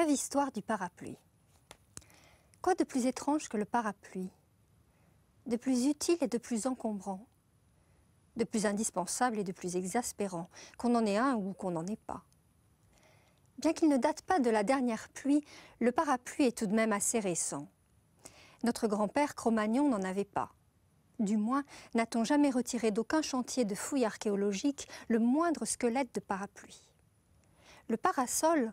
Brève histoire du parapluie. Quoi de plus étrange que le parapluie? De plus utile et de plus encombrant? De plus indispensable et de plus exaspérant, qu'on en ait un ou qu'on n'en ait pas? Bien qu'il ne date pas de la dernière pluie, le parapluie est tout de même assez récent. Notre grand-père Cro-Magnon n'en avait pas. Du moins, n'a-t-on jamais retiré d'aucun chantier de fouilles archéologiques le moindre squelette de parapluie. Le parasol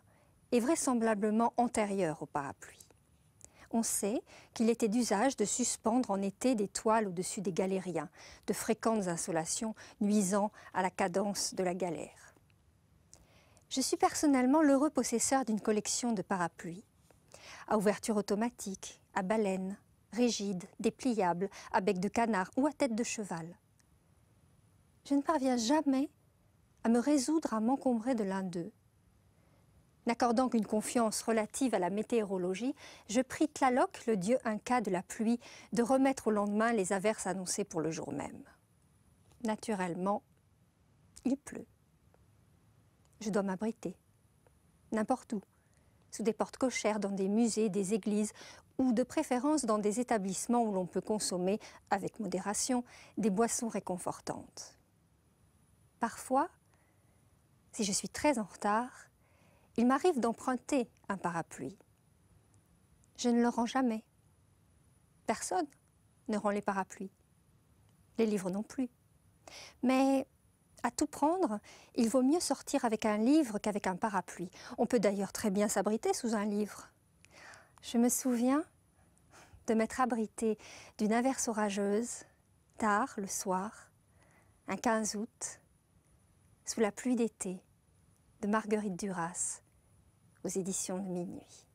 est vraisemblablement antérieur au parapluie. On sait qu'il était d'usage de suspendre en été des toiles au-dessus des galériens, de fréquentes insolations nuisant à la cadence de la galère. Je suis personnellement l'heureux possesseur d'une collection de parapluies, à ouverture automatique, à baleine, rigides, dépliables, à bec de canard ou à tête de cheval. Je ne parviens jamais à me résoudre à m'encombrer de l'un d'eux. N'accordant qu'une confiance relative à la météorologie, je prie Tlaloc, le dieu inca de la pluie, de remettre au lendemain les averses annoncées pour le jour même. Naturellement, il pleut. Je dois m'abriter, n'importe où, sous des portes cochères, dans des musées, des églises, ou de préférence dans des établissements où l'on peut consommer, avec modération, des boissons réconfortantes. Parfois, si je suis très en retard, il m'arrive d'emprunter un parapluie. Je ne le rends jamais. Personne ne rend les parapluies. Les livres non plus. Mais à tout prendre, il vaut mieux sortir avec un livre qu'avec un parapluie. On peut d'ailleurs très bien s'abriter sous un livre. Je me souviens de m'être abritée d'une averse orageuse, tard le soir, un 15 août, sous la pluie d'été de Marguerite Duras, aux éditions de Minuit.